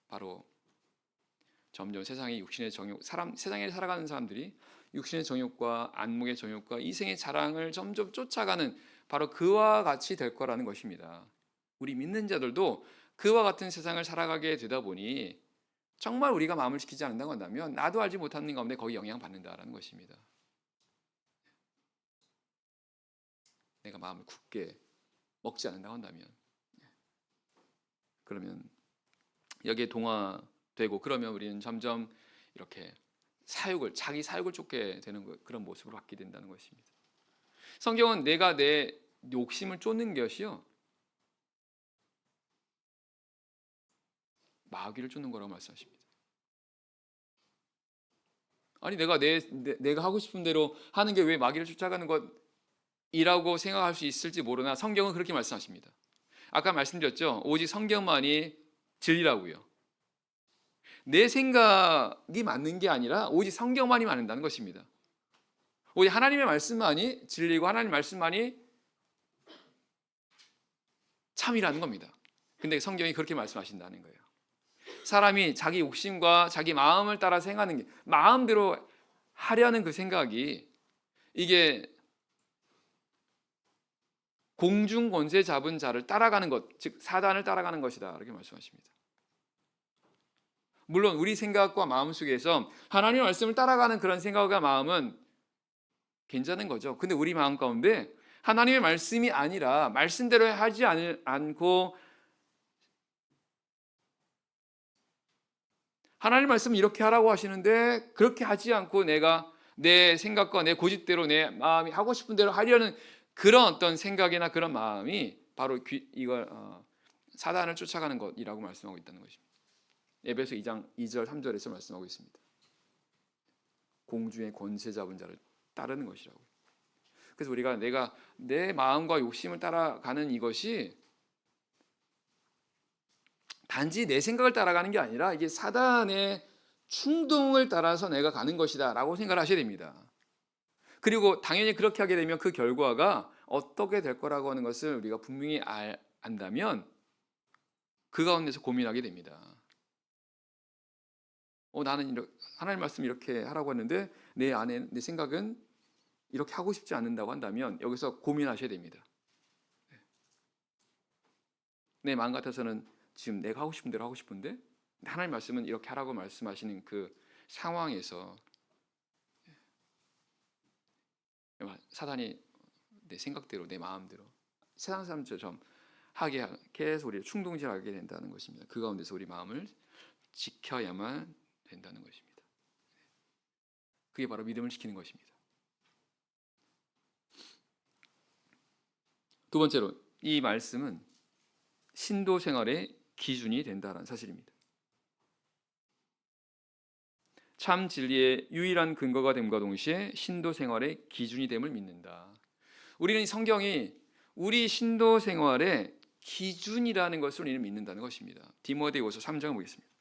바로 점점 세상의 육신의 정욕, 세상에 살아가는 사람들이 육신의 정욕과 안목의 정욕과 이생의 자랑을 점점 쫓아가는 바로 그와 같이 될 거라는 것입니다. 우리 믿는 자들도 그와 같은 세상을 살아가게 되다 보니 정말 우리가 마음을 지키지 않는다고 한다면 나도 알지 못하는 가운데 거기 영향받는다라는 것입니다. 내가 마음을 굳게 먹지 않는다고 한다면 그러면 여기에 동화되고 그러면 우리는 점점 이렇게 자기 사욕을 쫓게 되는 그런 모습으로 바뀌게 된다는 것입니다. 성경은 내가 내 욕심을 쫓는 것이요 마귀를 쫓는 거라고 말씀하십니다. 아니 내가 하고 싶은 대로 하는 게 왜 마귀를 쫓아가는 것이라고 생각할 수 있을지 모르나 성경은 그렇게 말씀하십니다. 아까 말씀드렸죠. 오직 성경만이 진리라고요. 내 생각이 맞는 게 아니라 오직 성경만이 맞는다는 것입니다. 오직 하나님의 말씀만이 진리고 하나님의 말씀만이 참이라는 겁니다. 근데 성경이 그렇게 말씀하신다는 거예요. 사람이 자기 욕심과 자기 마음을 따라 행하는 게, 마음대로 하려는 그 생각이, 이게 공중 권세 잡은 자를 따라가는 것, 즉 사단을 따라가는 것이다, 이렇게 말씀하십니다. 물론 우리 생각과 마음 속에서 하나님의 말씀을 따라가는 그런 생각과 마음은 괜찮은 거죠. 근데 우리 마음 가운데 하나님의 말씀이 아니라 말씀대로 하지 않고, 하나님 말씀 이렇게 하라고 하시는데 그렇게 하지 않고 내가 내 생각과 내 고집대로 내 마음이 하고 싶은 대로 하려는 그런 어떤 생각이나 그런 마음이 바로 이걸 사단을 쫓아가는 것이라고 말씀하고 있다는 것입니다. 에베소 2장 2절 3절에서 말씀하고 있습니다. 공중의 권세 잡은 자를 따르는 것이라고. 그래서 우리가 내가 내 마음과 욕심을 따라가는 이것이 단지 내 생각을 따라가는 게 아니라 이게 사단의 충동을 따라서 내가 가는 것이다 라고 생각을 하셔야 됩니다. 그리고 당연히 그렇게 하게 되면 그 결과가 어떻게 될 거라고 하는 것을 우리가 분명히 안다면 그 가운데서 고민하게 됩니다. 나는 하나님 말씀 이렇게 하라고 했는데 내 안에 내 생각은 이렇게 하고 싶지 않는다고 한다면 여기서 고민하셔야 됩니다. 내 마음 같아서는 지금 내가 하고 싶은 대로 하고 싶은데 하나님 말씀은 이렇게 하라고 말씀하시는 그 상황에서 사단이 내 생각대로 내 마음대로 세상 사람처럼 하게 계속 우리를 충동질하게 된다는 것입니다. 그 가운데서 우리 마음을 지켜야만 된다는 것입니다. 그게 바로 믿음을 지키는 것입니다. 두 번째로 이 말씀은 신도 생활의 기준이 된다는 사실입니다. 참 진리의 유일한 근거가 됨과 동시에 신도 생활의 기준이 됨을 믿는다. 우리는 이 성경이 우리 신도 생활의 기준이라는 것을 우리는 믿는다는 것입니다. 디모데후서 3장을 보겠습니다.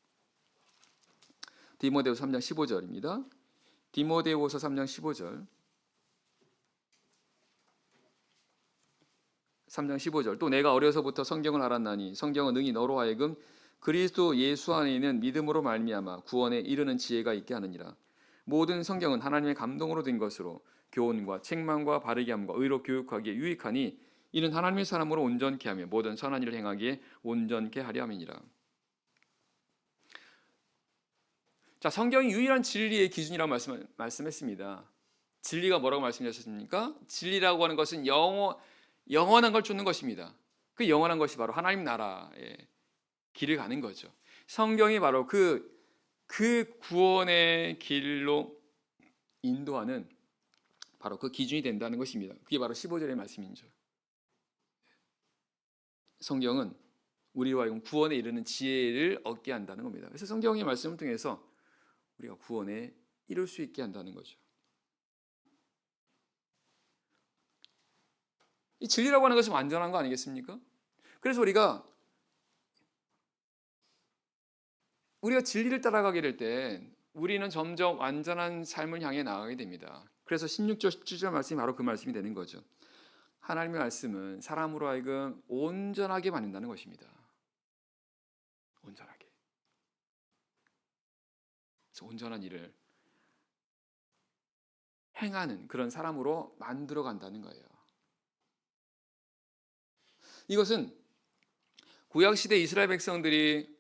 디모데후서 3장 15절입니다. 디모데후서 3장 15절. 3장 15절. 또 내가 어려서부터 성경을 알았나니 성경은 능히 너로 하여금 그리스도 예수 안에 있는 믿음으로 말미암아 구원에 이르는 지혜가 있게 하느니라. 모든 성경은 하나님의 감동으로 된 것으로 교훈과 책망과 바르게 함과 의로 교육하기에 유익하니 이는 하나님의 사람으로 온전케 하며 모든 선한 일을 행하기에 온전케 하려 함이니라. 자, 성경이 유일한 진리의 기준이라고 말씀했습니다. 진리가 뭐라고 말씀하셨습니까? 진리라고 하는 것은 영원한 걸 쫓는 것입니다. 그 영원한 것이 바로 하나님 나라의 길을 가는 거죠. 성경이 바로 그 구원의 길로 인도하는 바로 그 기준이 된다는 것입니다. 그게 바로 15절의 말씀이죠. 성경은 우리와 구원에 이르는 지혜를 얻게 한다는 겁니다. 그래서 성경의 말씀을 통해서 우리가 구원에 이룰 수 있게 한다는 거죠. 이 진리라고 하는 것은 완전한 거 아니겠습니까? 그래서 우리가 진리를 따라가게 될 때 우리는 점점 완전한 삶을 향해 나아가게 됩니다. 그래서 16절 17절 말씀이 바로 그 말씀이 되는 거죠. 하나님의 말씀은 사람으로 하여금 온전하게 만든다는 것입니다. 온전하게. 그래서 온전한 일을 행하는 그런 사람으로 만들어 간다는 거예요. 이것은 구약시대 이스라엘 백성들이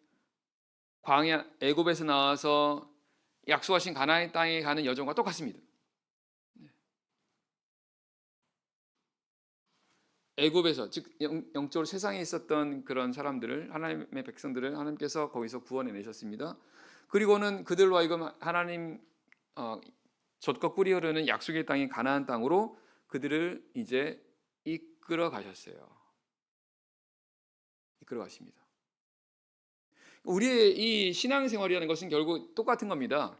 광야 애굽에서 나와서 약속하신 가나안 땅에 가는 여정과 똑같습니다. 애굽에서 즉 영적으로 세상에 있었던 그런 사람들을 하나님의 백성들을 하나님께서 거기서 구원해 내셨습니다. 그리고는 그들로 하여금 하나님 젖과 꿀이 흐르는 약속의 땅인 가나안 땅으로 그들을 이제 이끌어 가셨어요. 이끌어 가십니다. 우리의 이 신앙생활이라는 것은 결국 똑같은 겁니다.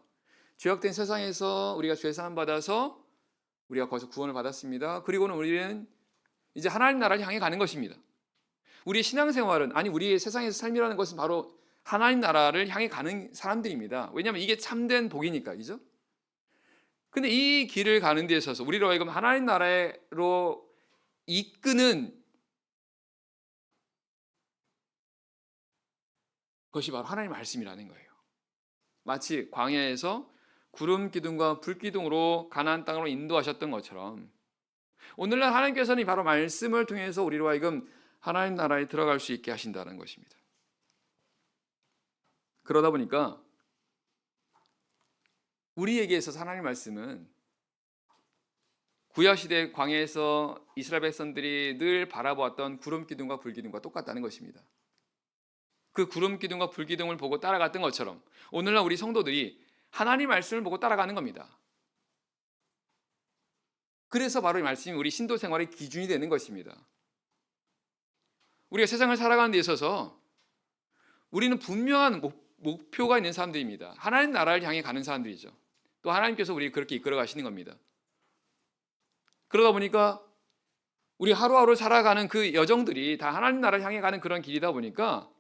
죄악된 세상에서 우리가 죄 사함 받아서 우리가 거기서 구원을 받았습니다. 그리고는 우리는 이제 하나님 나라를 향해 가는 것입니다. 우리의 신앙생활은, 아니 우리의 세상에서 삶이라는 것은 바로 하나님 나라를 향해 가는 사람들입니다. 왜냐하면 이게 참된 복이니까, 그죠? 근데 이 길을 가는 데 있어서 우리로 하여금 하나님 나라로 이끄는 것이 바로 하나님의 말씀이라는 거예요. 마치 광야에서 구름 기둥과 불 기둥으로 가나안 땅으로 인도하셨던 것처럼 오늘날 하나님께서는 바로 말씀을 통해서 우리로 하여금 하나님 나라에 들어갈 수 있게 하신다는 것입니다. 그러다 보니까 우리에게 있어서 하나님의 말씀은 구약시대 광야에서 이스라엘 백성들이 늘 바라보았던 구름 기둥과 불 기둥과 똑같다는 것입니다. 그 구름 기둥과 불 기둥을 보고 따라갔던 것처럼 오늘날 우리 성도들이 하나님 말씀을 보고 따라가는 겁니다. 그래서 바로 이 말씀이 우리 신도 생활의 기준이 되는 것입니다. 우리가 세상을 살아가는 데 있어서 우리는 분명한 목표가 있는 사람들입니다. 하나님 나라를 향해 가는 사람들이죠. 또 하나님께서 우리를 그렇게 이끌어 가시는 겁니다. 그러다 보니까 우리 하루하루 살아가는 그 여정들이 다 하나님 나라를 향해 가는 그런 길이다 보니까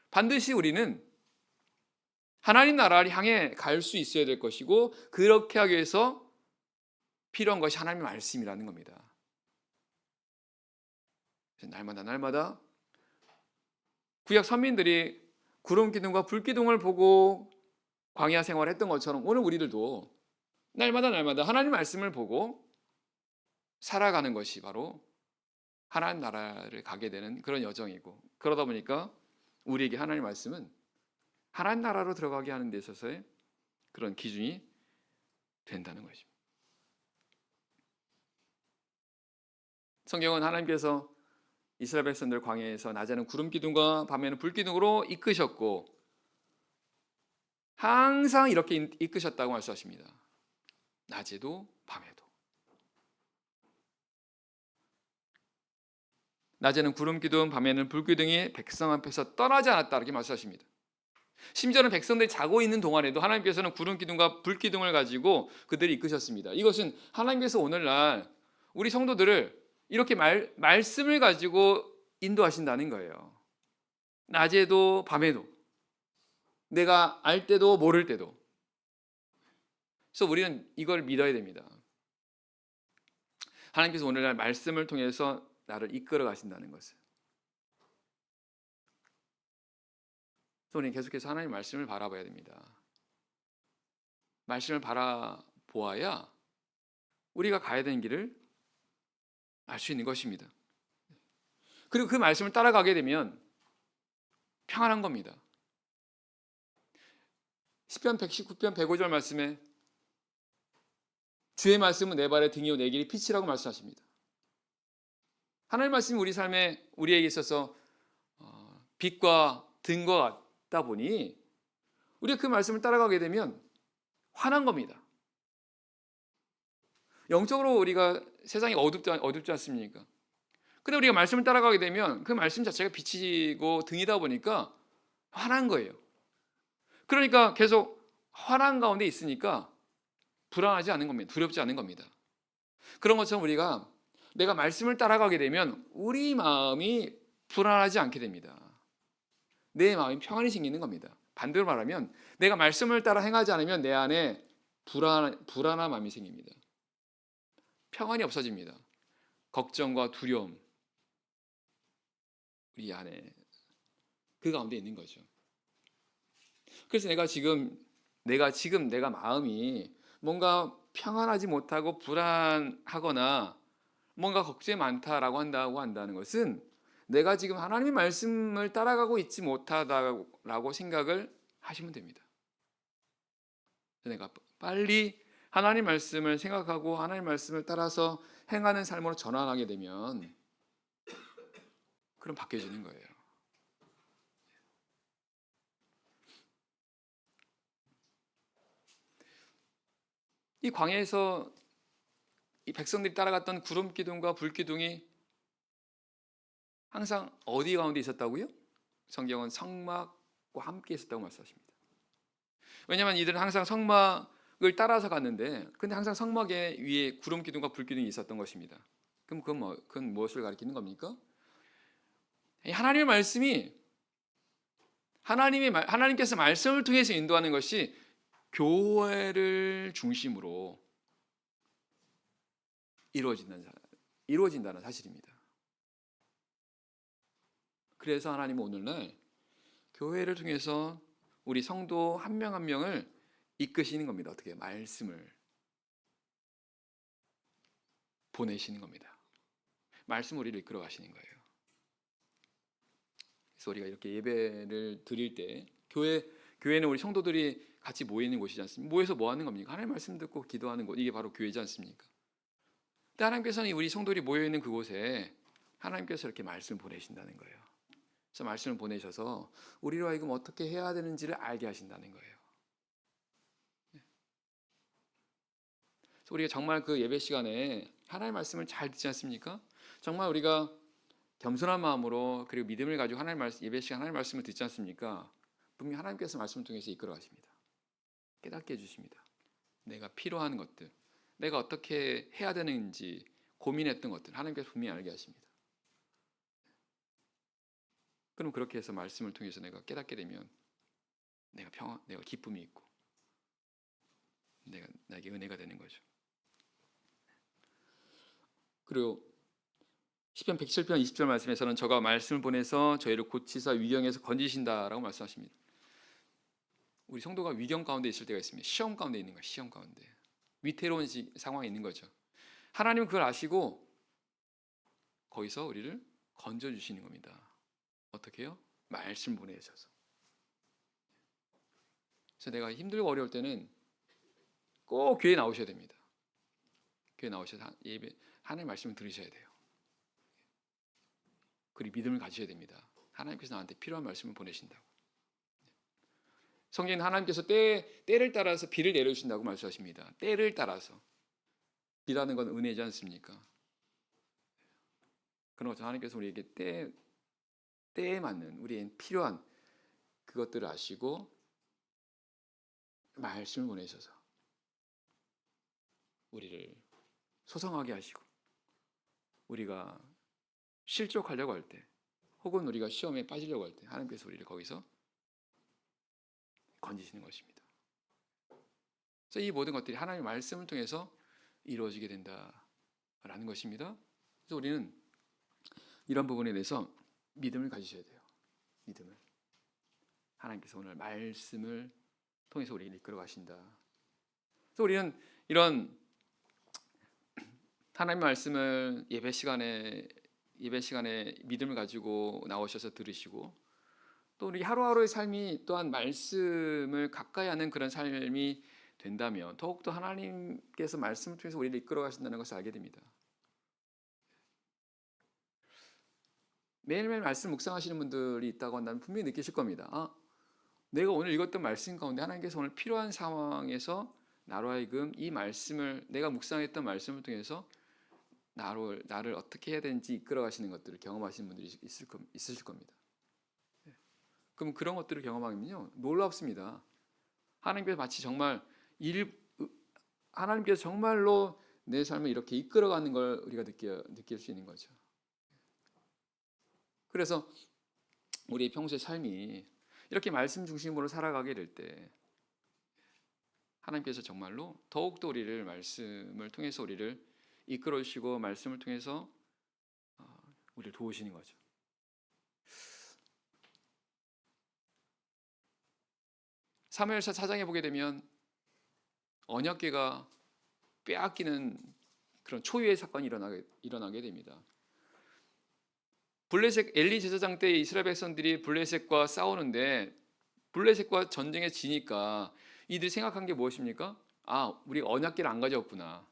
반드시 우리는 하나님 나라를 향해 갈 수 있어야 될 것이고 그렇게 하기 위해서 필요한 것이 하나님의 말씀이라는 겁니다. 날마다 구약 선민들이 구름 기둥과 불 기둥을 보고 광야 생활을 했던 것처럼 오늘 우리들도 날마다 하나님 말씀을 보고 살아가는 것이 바로 하나님 나라를 가게 되는 그런 여정이고 그러다 보니까 우리에게 하나님 말씀은 하나님 나라로 들어가게 하는 데 있어서의 그런 기준이 된다는 것입니다. 성경은 하나님께서 이스라엘 백성들 광야에서 낮에는 구름 기둥과 밤에는 불 기둥으로 이끄셨고 항상 이렇게 이끄셨다고 말씀하십니다. 낮에도 밤에도. 낮에는 구름 기둥, 밤에는 불 기둥이 백성 앞에서 떠나지 않았다 이렇게 말씀하십니다. 심지어는 백성들이 자고 있는 동안에도 하나님께서는 구름 기둥과 불 기둥을 가지고 그들을 이끄셨습니다. 이것은 하나님께서 오늘날 우리 성도들을 이렇게 말씀을 가지고 인도하신다는 거예요. 낮에도 밤에도 내가 알 때도 모를 때도. 그래서 우리는 이걸 믿어야 됩니다. 하나님께서 오늘날 말씀을 통해서 나를 이끌어 가신다는 것을. 그래서 우리는 계속해서 하나님의 말씀을 바라봐야 됩니다. 말씀을 바라보아야 우리가 가야 되는 길을 알 수 있는 것입니다. 그리고 그 말씀을 따라가게 되면 평안한 겁니다. 시편 119편 105절 말씀에 주의 말씀은 내 발의 등이요 내 길이 빛이라고 말씀하십니다. 하나님의 말씀이 우리 삶에 우리에게 있어서 빛과 등과 같다 보니 우리가 그 말씀을 따라가게 되면 환한 겁니다. 영적으로 우리가 세상이 어둡지 않습니까? 근데 우리가 말씀을 따라가게 되면 그 말씀 자체가 빛이고 등이다 보니까 환한 거예요. 그러니까 계속 환한 가운데 있으니까 불안하지 않은 겁니다. 두렵지 않은 겁니다. 그런 것처럼 우리가 내가 말씀을 따라가게 되면 우리 마음이 불안하지 않게 됩니다. 내 마음이 평안이 생기는 겁니다. 반대로 말하면 내가 말씀을 따라 행하지 않으면 내 안에 불안한 마음이 생깁니다. 평안이 없어집니다. 걱정과 두려움 우리 안에 그 가운데 있는 거죠. 그래서 내가 지금 내가 마음이 뭔가 평안하지 못하고 불안하거나 뭔가 걱정이 많다라고 한다는 것은 내가 지금 하나님의 말씀을 따라가고 있지 못하다라고 생각을 하시면 됩니다. 내가 빨리 하나님 말씀을 생각하고 하나님 말씀을 따라서 행하는 삶으로 전환하게 되면 그럼 바뀌어지는 거예요. 이 광야에서 이 백성들이 따라갔던 구름 기둥과 불 기둥이 항상 어디 가운데 있었다고요? 성경은 성막과 함께 있었다고 말씀하십니다. 왜냐하면 이들은 항상 성막을 따라서 갔는데 근데 항상 성막의 위에 구름 기둥과 불 기둥이 있었던 것입니다. 그럼 그건 무엇을 가리키는 겁니까? 하나님의 말씀이 하나님께서 말씀을 통해서 인도하는 것이 교회를 중심으로 이루어진다는 사실입니다. 그래서 하나님은 오늘날 교회를 통해서 우리 성도 한 명 한 명을 이끄시는 겁니다. 어떻게? 말씀을 보내시는 겁니다. 말씀 우리를 이끌어 가시는 거예요. 그래서 우리가 이렇게 예배를 드릴 때 교회는 우리 성도들이 같이 모이는 곳이지 않습니까? 모여서 뭐 하는 겁니까? 하나님 말씀 듣고 기도하는 곳. 이게 바로 교회지 않습니까? 근데 하나님께서는 우리 성도들이 모여 있는 그곳에 하나님께서 이렇게 말씀을 보내신다는 거예요. 그래서 말씀을 보내셔서 우리로 하여금 어떻게 해야 되는지를 알게 하신다는 거예요. 그래서 우리가 정말 그 예배 시간에 하나님의 말씀을 잘 듣지 않습니까? 정말 우리가 겸손한 마음으로 그리고 믿음을 가지고 예배 시간 하나님의 말씀을 듣지 않습니까? 분명히 하나님께서 말씀을 통해서 이끌어 가십니다. 깨닫게 해주십니다. 내가 필요한 것들, 내가 어떻게 해야 되는지 고민했던 것들 하나님께서 분명히 알게 하십니다. 그럼 그렇게 해서 말씀을 통해서 내가 깨닫게 되면 내가 내가 기쁨이 있고 나에게 은혜가 되는 거죠. 그리고 시편 107편 20절 말씀에서는 저가 말씀을 보내서 저희를 고치사 위경에서 건지신다라고 말씀하십니다. 우리 성도가 위경 가운데 있을 때가 있습니다. 시험 가운데 있는 거예요. 시험 가운데 위태로운 상황에 있는 거죠. 하나님은 그걸 아시고 거기서 우리를 건져주시는 겁니다. 어떻게 해요? 말씀 보내셔서. 그래서 내가 힘들고 어려울 때는 꼭 교회에 나오셔야 됩니다. 교회에 나오셔서 예배 하나님의 말씀을 들으셔야 돼요. 그리고 믿음을 가지셔야 됩니다. 하나님께서 나한테 필요한 말씀을 보내신다고. 성경에는 하나님께서 때를 따라서 비를 내려주신다고 말씀하십니다. 때를 따라서. 비라는 건 은혜지 않습니까? 그런 것처럼 하나님께서 우리에게 때에 맞는 우리의 필요한 그것들을 아시고 말씀을 보내셔서 우리를 소성하게 하시고 우리가 실족하려고 할 때 혹은 우리가 시험에 빠지려고 할 때 하나님께서 우리를 거기서 건지시는 것입니다. 그래서 이 모든 것들이 하나님의 말씀을 통해서 이루어지게 된다라는 것입니다. 그래서 우리는 이런 부분에 대해서 믿음을 가지셔야 돼요. 믿음을. 하나님께서 오늘 말씀을 통해서 우리를 이끌어 가신다. 그래서 우리는 이런 하나님의 말씀을 예배 시간에 믿음을 가지고 나오셔서 들으시고 또 우리 하루하루의 삶이 또한 말씀을 가까이 하는 그런 삶이 된다면 더욱더 하나님께서 말씀을 통해서 우리를 이끌어 가신다는 것을 알게 됩니다. 매일매일 말씀 묵상하시는 분들이 있다고 한다면 분명히 느끼실 겁니다. 내가 오늘 읽었던 말씀 가운데 하나님께서 오늘 필요한 상황에서 나로 하여금 이 말씀을 내가 묵상했던 말씀을 통해서 나를 어떻게 해야 되는지 이끌어 가시는 것들을 경험하시는 분들이 있으실 겁니다. 그럼 그런 것들을 경험하면요 놀랍습니다. 하나님께서 마치 정말 하나님께서 정말로 내 삶을 이렇게 이끌어가는 걸 우리가 느낄 수 있는 거죠. 그래서 우리 평소의 삶이 이렇게 말씀 중심으로 살아가게 될 때 하나님께서 정말로 더욱더 우리를 말씀을 통해서 우리를 이끌어 주시고 말씀을 통해서 우리를 도우시는 거죠. 사무엘서 4장에 보게 되면 언약궤가 빼앗기는 그런 초유의 사건이 일어나게 됩니다. 블레셋 엘리 제사장 때 이스라엘 백성들이 블레셋과 싸우는데 블레셋과 전쟁에 지니까 이들이 생각한 게 무엇입니까? 우리가 언약궤를 안 가져왔구나.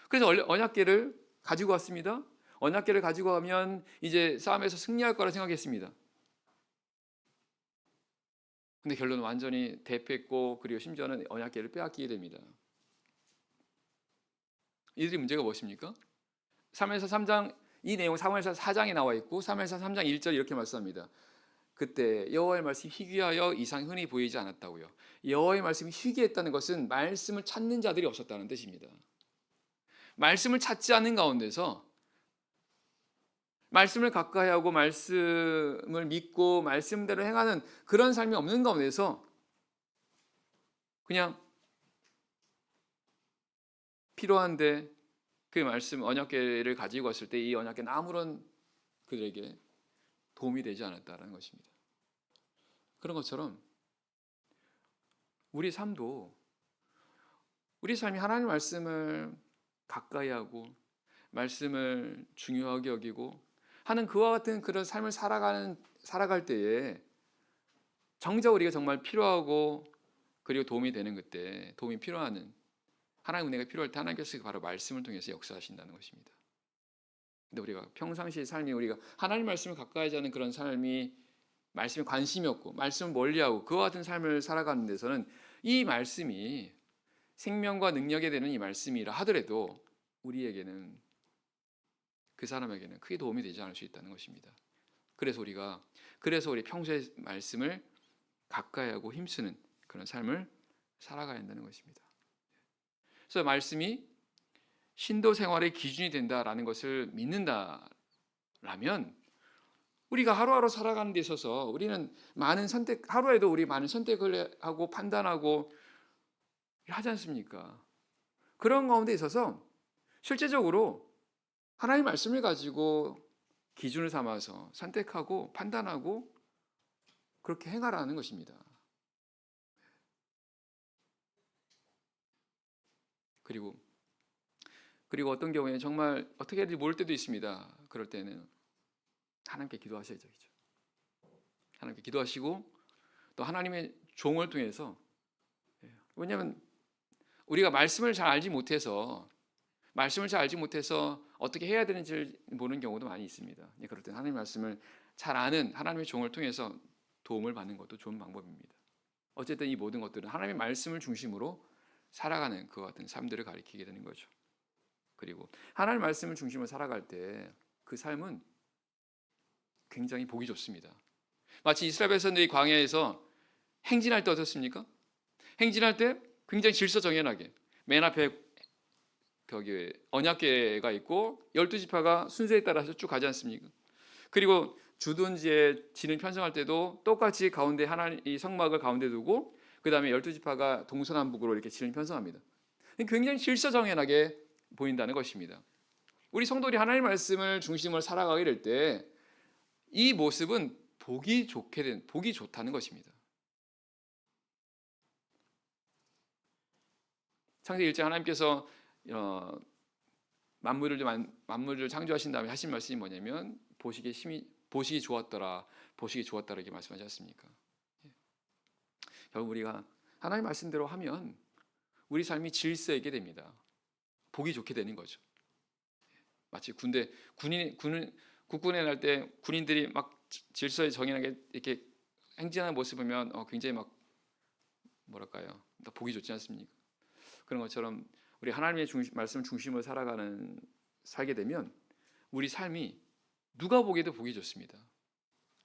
그래서 언약궤를 가지고 왔습니다. 언약궤를 가지고 가면 이제 싸움에서 승리할 거라 생각했습니다. 근데 결론은 완전히 대패했고 그리고 심지어는 언약궤를 빼앗기게 됩니다. 이들의 문제가 무엇입니까? 사무엘서 3장 이 내용 사무엘서 4장에 나와 있고 사무엘서 3장 1절 이렇게 말씀합니다. 그때 여호와의 말씀이 희귀하여 이상 흔히 보이지 않았다고요. 여호와의 말씀이 희귀했다는 것은 말씀을 찾는 자들이 없었다는 뜻입니다. 말씀을 찾지 않는 가운데서 말씀을 가까이 하고 말씀을 믿고 말씀대로 행하는 그런 삶이 없는 가운데서 그냥 필요한데 그 말씀 언약궤를 가지고 왔을 때 이 언약궤는 아무런 그들에게 도움이 되지 않았다라는 것입니다. 그런 것처럼 우리 삶도 우리 삶이 하나님 말씀을 가까이 하고 말씀을 중요하게 여기고 하는 그와 같은 그런 삶을 살아갈 때에 정작 우리가 정말 필요하고 그리고 도움이 되는 그때 도움이 필요한 하나님 은혜가 필요할 때 하나님께서 바로 말씀을 통해서 역사하신다는 것입니다. 근데 우리가 평상시의 삶이 우리가 하나님 말씀을 가까이 하는 그런 삶이 말씀에 관심이 없고 말씀을 멀리하고 그와 같은 삶을 살아가는 데서는 이 말씀이 생명과 능력이 되는 이 말씀이라 하더라도 우리에게는 그 사람에게는 크게 도움이 되지 않을 수 있다는 것입니다. 그래서 우리 평소에 말씀을 가까이 하고 힘쓰는 그런 삶을 살아가야 한다는 것입니다. 그래서 말씀이 신도 생활의 기준이 된다라는 것을 믿는다라면 우리가 하루하루 살아가는 데 있어서 우리는 하루에도 우리 많은 선택을 하고 판단하고 하지 않습니까? 그런 가운데 있어서 실제적으로 하나님의 말씀을 가지고 기준을 삼아서 선택하고 판단하고 그렇게 행하라는 것입니다. 그리고 어떤 경우에 정말 어떻게 해야 될지 모를 때도 있습니다. 그럴 때는 하나님께 기도하셔야죠. 하나님께 기도하시고 또 하나님의 종을 통해서, 왜냐하면 우리가 말씀을 잘 알지 못해서 어떻게 해야 되는지를 모르는 경우도 많이 있습니다. 그럴 때 하나님의 말씀을 잘 아는 하나님의 종을 통해서 도움을 받는 것도 좋은 방법입니다. 어쨌든 이 모든 것들은 하나님의 말씀을 중심으로 살아가는 그와 같은 삶들을 가리키게 되는 거죠. 그리고 하나님의 말씀을 중심으로 살아갈 때 그 삶은 굉장히 보기 좋습니다. 마치 이스라엘 백성들이 광야에서 행진할 때 어떻습니까? 행진할 때 굉장히 질서정연하게 맨 앞에 거기 언약궤가 있고 12지파가 순서에 따라서 쭉 가지 않습니까? 그리고 주둔지에 진을 편성할 때도 똑같이 가운데 이 성막을 가운데 두고 그 다음에 12지파가 동서남북으로 이렇게 진을 편성합니다. 굉장히 질서정연하게 보인다는 것입니다. 우리 성도들이 하나님의 말씀을 중심으로 살아가게 될 때 이 모습은 보기 좋다는 것입니다. 창세기 1장 하나님께서 만물을 창조하신 다음에 하신 말씀이 뭐냐면 보시기 좋았더라 이렇게 말씀하지 않습니까? 결국 우리가 하나님 말씀대로 하면 우리 삶이 질서 있게 됩니다. 보기 좋게 되는 거죠. 마치 국군에 날 때 군인들이 막 질서에 정연하게 이렇게 행진하는 모습 보면 굉장히 막 뭐랄까요? 보기 좋지 않습니까? 그런 것처럼 우리 하나님의 말씀 중심으로 살게 되면 우리 삶이 누가 보기에도 보기 좋습니다.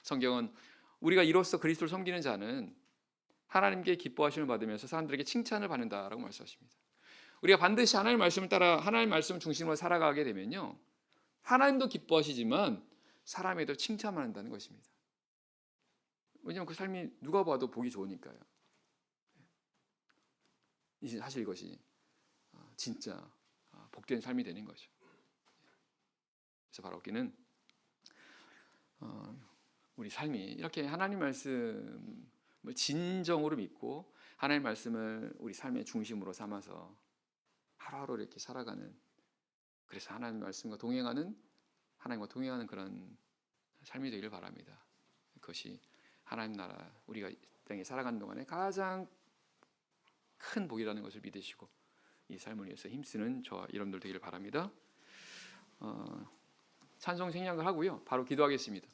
성경은 우리가 이로써 그리스도를 섬기는 자는 하나님께 기뻐하심을 받으면서 사람들에게 칭찬을 받는다라고 말씀하십니다. 우리가 반드시 하나님의 말씀을 따라 하나님의 말씀 중심으로 살아가게 되면요, 하나님도 기뻐하시지만 사람에도 칭찬을 한다는 것입니다. 왜냐하면 그 삶이 누가 봐도 보기 좋으니까요. 사실 이것이 진짜 복된 삶이 되는 거죠. 그래서 바로 우리는 우리 삶이 이렇게 하나님 말씀을 진정으로 믿고 하나님 말씀을 우리 삶의 중심으로 삼아서 하루하루 이렇게 살아가는, 그래서 하나님 말씀과 하나님과 동행하는 그런 삶이 되기를 바랍니다. 그것이 하나님 나라, 우리가 이 땅에 살아가는 동안에 가장 큰 복이라는 것을 믿으시고 이 삶을 위해서 힘쓰는 저와 여러분들 되기를 바랍니다. 찬송 생략을 하고요, 바로 기도하겠습니다.